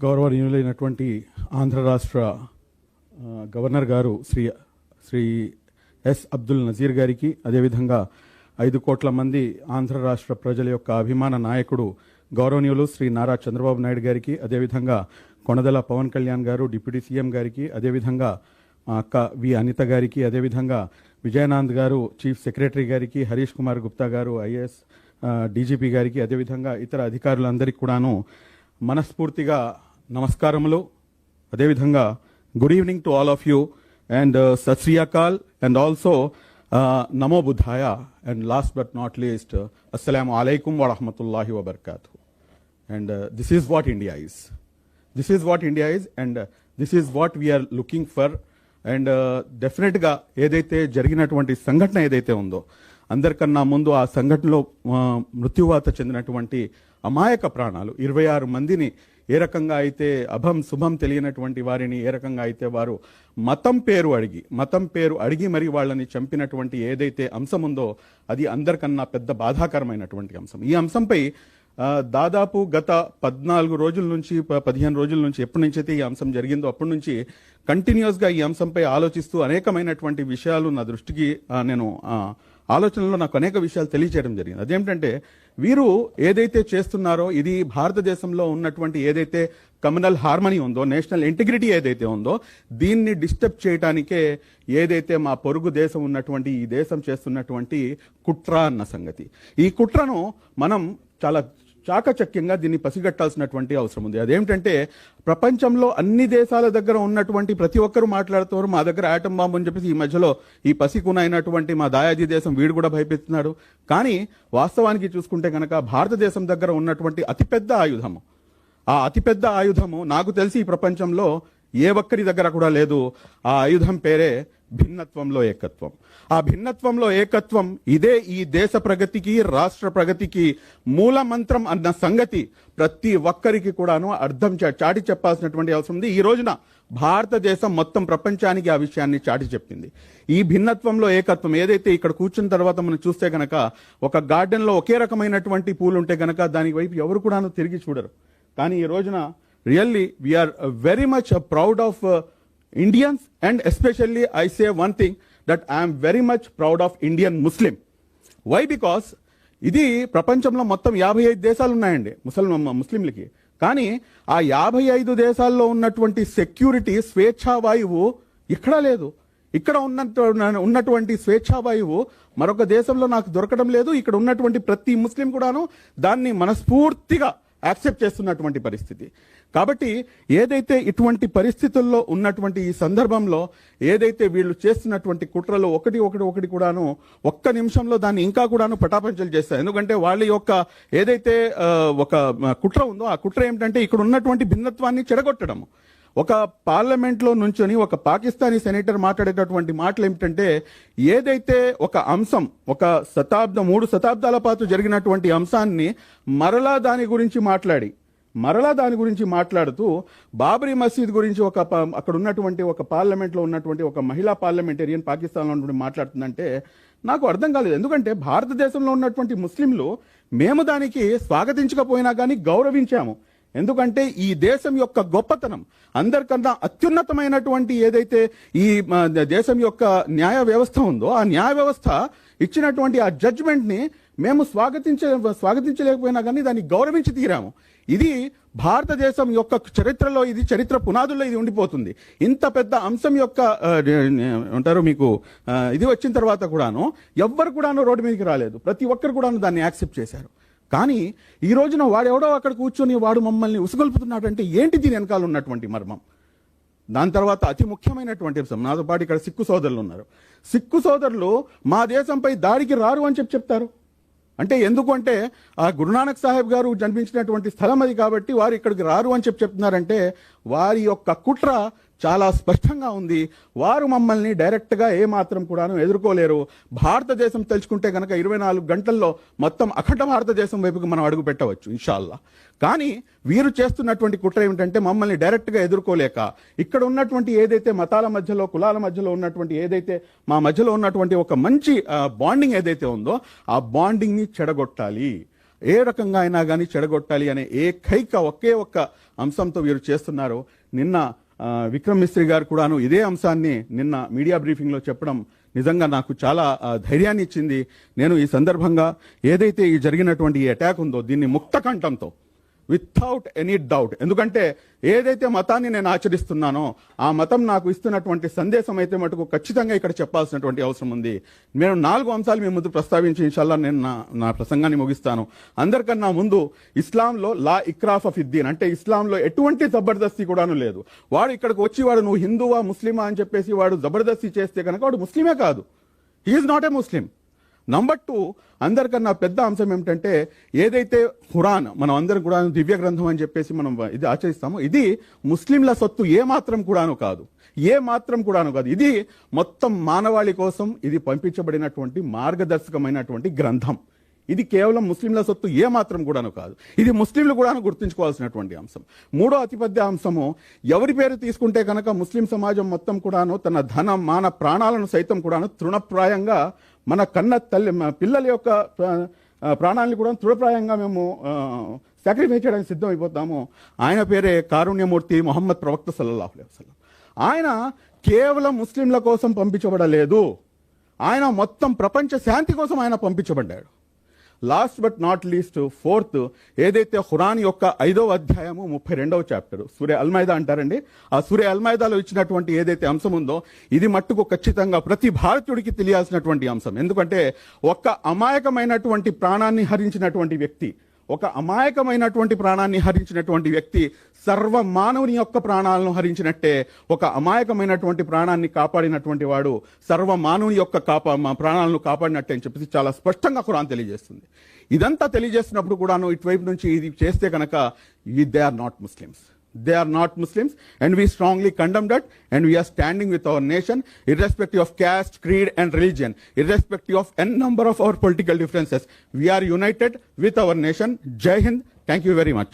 గౌరవనీయులైనటువంటి ఆంధ్ర రాష్ట్ర గవర్నర్ గారు శ్రీ ఎస్ అబ్దుల్ నజీర్ గారికి, అదేవిధంగా 5 కోట్ల మంది ఆంధ్ర రాష్ట్ర ప్రజల యొక్క అభిమాన నాయకుడు గౌరవనీయులు శ్రీ నారా చంద్రబాబు నాయుడు గారికి, అదేవిధంగా కొణదెల పవన్ కళ్యాణ్ గారు డిప్యూటీ సీఎం గారికి, అదేవిధంగా అక్క వి అనిత గారికి, అదేవిధంగా విజయనాథ్ గారు చీఫ్ సెక్రటరీ గారికి, హరీష్ కుమార్ గుప్తా గారు ఐఏఎస్ డీజీపీ గారికి, అదేవిధంగా ఇతర అధికారులందరికీ కూడాను మనస్ఫూర్తిగా నమస్కారములు. అదేవిధంగా good evening to all of you and సత్ శ్రీ అకాల్ అండ్ ఆల్సో నమో బుద్ధాయ and last but not least అస్సలాము అలైకుం వరహమతుల్లాహి వబర్కాతు. And this is what India is. This is what India is and this is what we're looking for. And డెఫినెట్గా ఏదైతే జరిగినటువంటి సంఘటన ఏదైతే ఉందో, అందరికన్నా ముందు ఆ సంఘటనలో మృత్యువాత చెందినటువంటి అమాయక ప్రాణాలు 26 మందిని ఏ రకంగా అయితే అభం శుభం తెలియనటువంటి వారిని ఏ రకంగా అయితే వారు మతం పేరు అడిగి మరి వాళ్ళని చంపినటువంటి ఏదైతే అంశం ఉందో అది అందరికన్నా పెద్ద బాధాకరమైనటువంటి అంశం. ఈ అంశంపై దాదాపు గత 14 రోజుల నుంచి 15 రోజుల నుంచి ఎప్పటి నుంచి అయితే ఈ అంశం జరిగిందో అప్పటి నుంచి కంటిన్యూస్గా ఈ అంశంపై ఆలోచిస్తూ అనేకమైనటువంటి విషయాలు నా దృష్టికి ఆలోచనలో నాకు అనేక విషయాలు తెలియచేయడం జరిగింది. అదేమిటంటే వీరు ఏదైతే చేస్తున్నారో ఇది భారతదేశంలో ఉన్నటువంటి ఏదైతే కమ్యూనల్ హార్మనీ ఉందో, నేషనల్ ఇంటిగ్రిటీ ఏదైతే ఉందో దీన్ని డిస్టర్బ్ చేయడానికే ఏదైతే మా పొరుగు దేశం ఉన్నటువంటి ఈ దేశం చేస్తున్నటువంటి కుట్ర అన్న సంగతి. ఈ కుట్రను మనం చాలా చాకచక్యంగా దీన్ని పసిగట్టాల్సినటువంటి అవసరం ఉంది. అదేమిటంటే ప్రపంచంలో అన్ని దేశాల దగ్గర ఉన్నటువంటి ప్రతి ఒక్కరు మాట్లాడుతున్నారు మా దగ్గర ఆటం బాంబు అని చెప్పేసి ఈ మధ్యలో ఈ పసికున అయినటువంటి మా దాయాది దేశం వీడు కూడా భయపెడుతున్నాడు. కానీ వాస్తవానికి చూసుకుంటే కనుక భారతదేశం దగ్గర ఉన్నటువంటి అతిపెద్ద ఆయుధము, ఆ అతిపెద్ద ఆయుధము నాకు తెలిసి ఈ ప్రపంచంలో ఏ ఒక్కరి దగ్గర కూడా లేదు. ఆ ఆయుధం పేరే భిన్నత్వంలో ఏకత్వం. ఆ భిన్నత్వంలో ఏకత్వం ఇదే ఈ దేశ ప్రగతికి రాష్ట్ర ప్రగతికి మూల మంత్రం అన్న సంగతి ప్రతి ఒక్కరికి కూడాను అర్థం చాటి చెప్పాల్సినటువంటి అవసరం ఉంది. ఈ రోజున భారతదేశం మొత్తం ప్రపంచానికి ఆ విషయాన్ని చాటి చెప్పింది. ఈ భిన్నత్వంలో ఏకత్వం ఏదైతే ఇక్కడ కూర్చున్న తర్వాత మనం చూస్తే గనక ఒక గార్డెన్లో ఒకే రకమైనటువంటి పూలు ఉంటే గనక దాని వైపు ఎవరు కూడాను తిరిగి చూడరు. కానీ ఈ రోజున really we are very much proud of Indians, and especially I say one thing that I am very much proud of Indian Muslim. Why? Because ఇది ప్రపంచంలో మొత్తం 55 దేశాలు ఉన్నాయండి ముస్లింలకి. కానీ ఆ 55 దేశాల్లో ఉన్నటువంటి సెక్యూరిటీ స్వేచ్ఛావాయువు ఎక్కడా లేదు. ఇక్కడ ఉన్నటువంటి స్వేచ్ఛావాయువు మరొక దేశంలో నాకు దొరకడం లేదు. ఇక్కడ ఉన్నటువంటి ప్రతి ముస్లిం కూడాను దాన్ని మనస్ఫూర్తిగా యాక్సెప్ట్ చేస్తున్నటువంటి పరిస్థితి. కాబట్టి ఏదైతే ఇటువంటి పరిస్థితుల్లో ఉన్నటువంటి ఈ సందర్భంలో ఏదైతే వీళ్ళు చేస్తున్నటువంటి కుట్రలు ఒకటి కూడాను ఒక్క నిమిషంలో దాన్ని ఇంకా కూడాను పటాపంచలు చేస్తారు. ఎందుకంటే వాళ్ళ యొక్క ఏదైతే ఒక కుట్ర ఉందో ఆ కుట్ర ఏమిటంటే ఇక్కడ ఉన్నటువంటి భిన్నత్వాన్ని చెడగొట్టడం. ఒక పార్లమెంట్లో నుంచొని ఒక పాకిస్తానీ సెనేటర్ మాట్లాడేటటువంటి మాటలు ఏమిటంటే ఏదైతే ఒక అంశం ఒక 3 శతాబ్దాల పాటు జరిగినటువంటి అంశాన్ని మరలా దాని గురించి మాట్లాడుతూ బాబరీ మసీద్ గురించి అక్కడ ఉన్నటువంటి ఒక పార్లమెంట్లో ఉన్నటువంటి ఒక మహిళా పార్లమెంటేరియన్ పాకిస్తాన్లో ఉన్నటువంటి మాట్లాడుతుందంటే నాకు అర్థం కాలేదు. ఎందుకంటే భారతదేశంలో ఉన్నటువంటి ముస్లింలు మేము దానికి స్వాగతించకపోయినా కానీ గౌరవించాము. ఎందుకంటే ఈ దేశం యొక్క గొప్పతనం అందరికన్నా అత్యున్నతమైనటువంటి ఏదైతే ఈ దేశం యొక్క న్యాయ వ్యవస్థ ఉందో ఆ న్యాయ వ్యవస్థ ఇచ్చినటువంటి ఆ జడ్జిమెంట్ని మేము స్వాగతించలేకపోయినా కానీ దాన్ని గౌరవించి తీరాము. ఇది భారతదేశం యొక్క చరిత్రలో ఇది చరిత్ర పునాదుల్లో ఇది ఉండిపోతుంది. ఇంత పెద్ద అంశం యొక్క అంటారు మీకు ఇది వచ్చిన తర్వాత కూడాను ఎవ్వరు కూడాను రోడ్డు మీదకి రాలేదు. ప్రతి ఒక్కరు కూడాను దాన్ని యాక్సెప్ట్ చేశారు. కానీ ఈ రోజున వాడెవడో అక్కడ కూర్చొని వాడు మమ్మల్ని ఉసుగొల్పుతున్నాడంటే ఏంటి దీని వెనకాల ఉన్నటువంటి మర్మం? దాని తర్వాత అతి ముఖ్యమైనటువంటి అంశం, నాతో పాటు ఇక్కడ సిక్కు సోదరులు ఉన్నారు. సిక్కు సోదరులు మా దేశంపై దాడికి రారు అని చెప్తారు. అంటే ఎందుకు అంటే ఆ గురునానక్ సాహెబ్ గారు జన్మించినటువంటి స్థలం అది కాబట్టి వారు ఇక్కడికి రారు అని చెప్తున్నారంటే వారి యొక్క కుట్ర చాలా స్పష్టంగా ఉంది. వారు మమ్మల్ని డైరెక్ట్గా ఏమాత్రం కూడాను ఎదుర్కోలేరు. భారతదేశం తెలుసుకుంటే కనుక 24 గంటల్లో మొత్తం అఖండ భారతదేశం వైపుకి మనం అడుగు పెట్టవచ్చు ఇన్షాల్లా. కానీ వీరు చేస్తున్నటువంటి కుట్ర ఏమిటంటే మమ్మల్ని డైరెక్ట్గా ఎదుర్కోలేక ఇక్కడ ఉన్నటువంటి ఏదైతే మతాల మధ్యలో కులాల మధ్యలో ఉన్నటువంటి ఏదైతే మా మధ్యలో ఉన్నటువంటి ఒక మంచి బాండింగ్ ఏదైతే ఉందో ఆ బాండింగ్ని చెడగొట్టాలి. ఏ రకంగా అయినా కానీ చెడగొట్టాలి అనే ఒకే ఒక్క అంశంతో వీరు చేస్తున్నారు. నిన్న విక్రమ్ మిస్త్రీ గారు కూడాను ఇదే అంశాన్ని నిన్న మీడియా బ్రీఫింగ్లో చెప్పడం నిజంగా నాకు చాలా ధైర్యాన్ని ఇచ్చింది. నేను ఈ సందర్భంగా ఏదైతే ఈ జరిగినటువంటి ఈ అటాక్ ఉందో దీన్ని ముక్త కంఠంతో, వితౌట్ ఎనీ డౌట్, ఎందుకంటే ఏదైతే మతాన్ని నేను ఆచరిస్తున్నానో ఆ మతం నాకు ఇస్తున్నటువంటి సందేశం అయితే మటుకు ఖచ్చితంగా ఇక్కడ చెప్పాల్సినటువంటి అవసరం ఉంది. నేను 4 అంశాలు మీ ముందు ప్రస్తావించి ఇన్షాల్లా నేను నా ప్రసంగాన్ని ముగిస్తాను. అందరికన్నా ముందు ఇస్లాంలో లా ఇక్రాఫ్ ఆఫ్ ఇద్దీన్, అంటే ఇస్లాంలో ఎటువంటి జబర్దస్తి కూడాను లేదు. వాడు ఇక్కడికి వచ్చి వాడు నువ్వు హిందువా ముస్లిమా అని చెప్పేసి వాడు జబర్దస్తి చేస్తే కనుక వాడు ముస్లిమే కాదు, he is not a Muslim. Number 2, అందరికన్నా పెద్ద అంశం ఏమిటంటే ఏదైతే ఖురాన్ మనం అందరం కూడా దివ్య గ్రంథం అని చెప్పేసి మనం ఇది ఆచరిస్తామో ఇది ముస్లింల సొత్తు ఏ మాత్రం కూడాను కాదు. ఇది మొత్తం మానవాళి కోసం ఇది పంపించబడినటువంటి మార్గదర్శకమైనటువంటి గ్రంథం. ఇది కేవలం ముస్లింల సొత్తు ఏ మాత్రం కూడాను కాదు. ఇది ముస్లింలు కూడా గుర్తుంచుకోవాల్సినటువంటి అంశం. 3వ అతిపెద్ద అంశము, ఎవరి పేరు తీసుకుంటే కనుక ముస్లిం సమాజం మొత్తం కూడాను తన ధనం మాన ప్రాణాలను సైతం కూడాను తృణప్రాయంగా మన పిల్లల యొక్క ప్రాణాలను కూడా తృణప్రాయంగా మేము సాక్రిఫైస్ చేయడానికి సిద్ధమైపోతాము. ఆయన పేరే కారుణ్యమూర్తి మొహమ్మద్ ప్రవక్త సల్లల్లాహు అలైహి వసల్లం. ఆయన కేవలం ముస్లింల కోసం పంపించబడలేదు, ఆయన మొత్తం ప్రపంచ శాంతి కోసం ఆయన పంపించబడ్డాడు. Last but not least 4th, ఏదైతే ఖురాన్ యొక్క 5వ అధ్యాయము 32వ చాప్టర్ సూరే అల్మైదా అంటారండి, ఆ సూరే అల్మైదాలో ఇచ్చినటువంటి ఏదైతే అంశం ఉందో ఇది మట్టుకు ఖచ్చితంగా ప్రతి భారతీయుడికి తెలియాల్సినటువంటి అంశం. ఎందుకంటే ఒక్క అమాయకమైనటువంటి ప్రాణాన్ని హరించినటువంటి వ్యక్తి సర్వ మానవుని యొక్క ప్రాణాలను హరించినట్టే, ఒక అమాయకమైనటువంటి ప్రాణాన్ని కాపాడినటువంటి వాడు సర్వ మానవుని యొక్క ప్రాణాలను కాపాడినట్టే అని చెప్పేసి చాలా స్పష్టంగా ఖురాన్ తెలియజేస్తుంది. ఇదంతా తెలియజేస్తున్నప్పుడు కూడాను ఇటువైపు నుంచి ఇది చేస్తే కనుక they are not Muslims and we strongly condemn that, and we are standing with our nation irrespective of caste, creed and religion, irrespective of n number of our political differences. We are united with our nation. Jai Hind. Thank you very much.